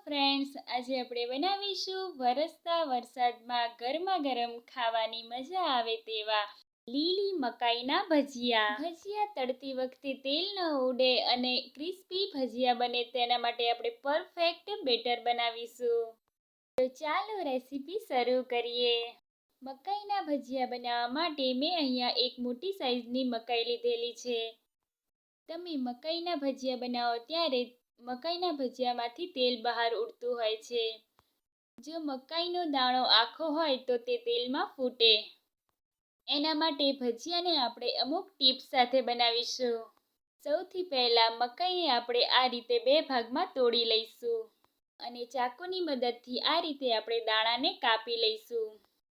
Friends, આજે આપણે બનાવીશું વરસતા વરસાદમાં ગરમા ગરમ ખાવાની મજા આવે તેવા લીલી મકાઈના ભજીયા. ભજીયા તળતી વખતે તેલ ન ઉડે અને ક્રિસ્પી ભજીયા બને તેના માટે આપણે પરફેક્ટ બેટર બનાવીશું. તો ચાલો રેસીપી શરૂ કરીએ. મકાઈના ભજીયા બનાવવા માટે મેં અહીંયા એક મોટી સાઈઝની મકાઈ લીધેલી છે. તમે મકાઈના ભજીયા બનાવો ત્યારે મકાઈના ભજીયામાંથી તેલ બહાર ઉડતું હોય છે. જો મકાઈનો દાણો આખો હોય તો તે તેલમાં ફૂટે. એના માટે ભજીયાને આપણે અમુક ટિપ્સ સાથે બનાવીશું. સૌથી પહેલાં મકાઈને આપણે આ રીતે બે ભાગમાં તોડી લઈશું અને ચાકુની મદદથી આ રીતે આપણે દાણાને કાપી લઈશું.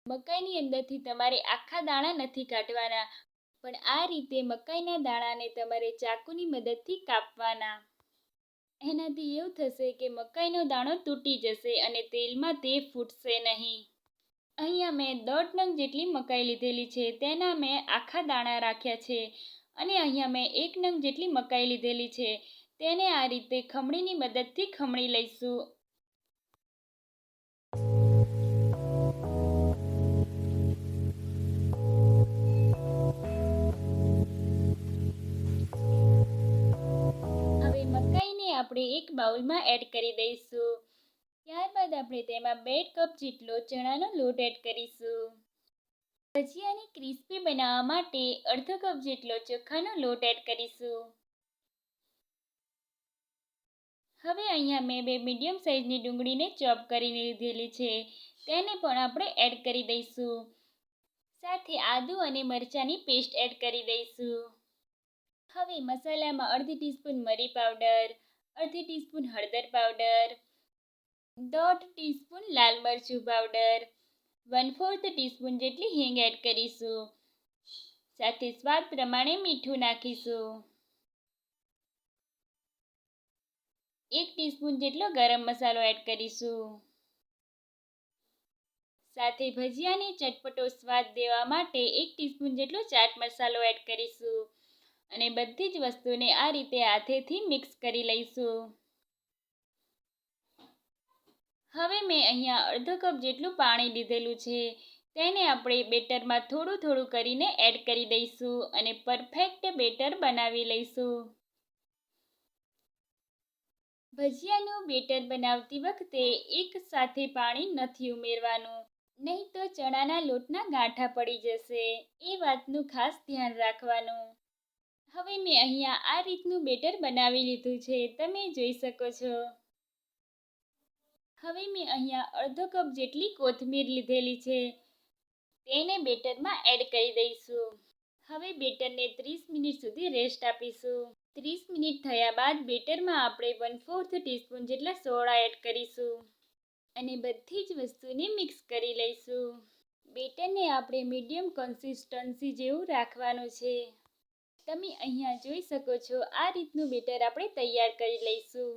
મકાઈની અંદરથી તમારે આખા દાણા નથી કાઢવાના, પણ આ રીતે મકાઈના દાણાને તમારે ચાકુની મદદથી કાપવાના. એનાથી એવું થશે કે મકાઈનો દાણો તૂટી જશે અને તેલમાં તે ફૂટશે નહીં. અહીંયા મેં 1.5 નંગ જેટલી મકાઈ લીધેલી છે. તેના મેં આખા દાણા રાખ્યા છે. અને અહીંયા મેં 1 નંગ જેટલી મકાઈ લીધેલી છે. તેને આ રીતે ખમણીની મદદથી ખમણી લઈશું. હવે મકાઈને આપણે એક બાઉલમાં એડ કરી દઈશું. ત્યારબાદ આપણે તેમાં 2 કપ જેટલો ચણાનો લોટ એડ કરીશું. ભજીયાની ક્રિસ્પી બનાવવા માટે અડધો કપ જેટલો ચોખાનો લોટ એડ કરીશું. હવે અહીંયા મેં 2 મીડિયમ સાઇઝની ડુંગળીને ચોપ કરીને લીધેલી છે. તેને પણ આપણે એડ કરી દઈશું. સાથે આદુ અને મરચાંની પેસ્ટ એડ કરી દઈશું. હવે મસાલામાં અડધી ટીસ્પૂન મરી પાવડર, અડધી ટીસ્પૂન હળદર પાવડર, 1/2 ટીસ્પૂન લાલ મરચું પાવડર, 1/4 ટીસ્પૂન જેટલી હિંગ એડ કરીશું. સાથે સ્વાદ પ્રમાણે મીઠું નાખીશું. 1 ટીસ્પૂન જેટલો ગરમ મસાલો એડ કરીશું. સાથે ભજીયાને ચટપટો સ્વાદ દેવા માટે 1 ટીસ્પૂન જેટલો ચાટ મસાલો એડ કરીશું અને બધી જ વસ્તુને આ રીતે હાથેથી મિક્સ કરી લઈશું. હવે મેં અહીંયા અડધો કપ જેટલું પાણી લીધેલું છે. તેને આપણે બેટરમાં થોડું થોડું કરીને એડ કરી દઈશું અને પરફેક્ટ બેટર બનાવી લઈશું. ભજીયાનું બેટર બનાવતી વખતે એક સાથે પાણી નથી ઉમેરવાનું, નહીં તો ચણાના લોટના ગાંઠા પડી જશે. એ વાતનું ખાસ ધ્યાન રાખવાનું. હવે મેં અહીંયા આ રીતનું બેટર બનાવી લીધું છે. તમે જોઈ શકો છો. હવે મેં અહીંયા અડધો કપ જેટલી કોથમીર લીધેલી છે. તેને બેટરમાં એડ કરી દઈશું. હવે બેટરને 30 મિનિટ સુધી રેસ્ટ આપીશું. 30 મિનિટ થયા બાદ બેટરમાં આપણે 1/4 ટીસ્પૂન જેટલા સોડા એડ કરીશું અને બધી જ વસ્તુને મિક્સ કરી લઈશું. બેટરને આપણે મીડિયમ કન્સિસ્ટન્સી જેવું રાખવાનું છે. તમે અહીંયા જોઈ શકો છો, આ રીતનું બેટર આપણે તૈયાર કરી લઈશું.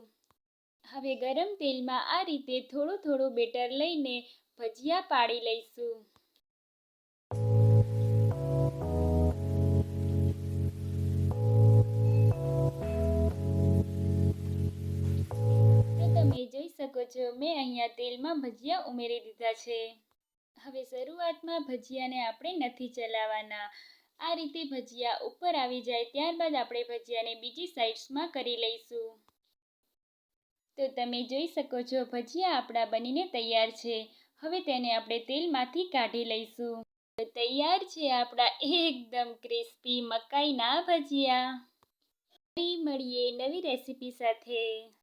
હવે ગરમ તેલમાં આ રીતે થોડું થોડું બેટર લઈને ભજીયા પાડી લઈશું. તો તમે જોઈ શકો છો, મેં અહીંયા તેલમાં ભજીયા ઉમેરી દીધા છે. હવે શરૂઆતમાં ભજીયાને આપણે નથી ચલાવવાના. આ રીતે ભજીયા ઉપર આવી જાય ત્યારબાદ આપણે ભજીયાને બીજી સાઈડ્સમાં કરી લઈશું. તો તમે જોઈ શકો છો, ભજીયા આપણા બનીને તૈયાર છે. હવે તેને આપણે તેલમાંથી કાઢી લઈશું. તો તૈયાર છે આપણા એકદમ ક્રિસ્પી મકાઈના ભજીયા. ફરી મળીએ નવી રેસીપી સાથે.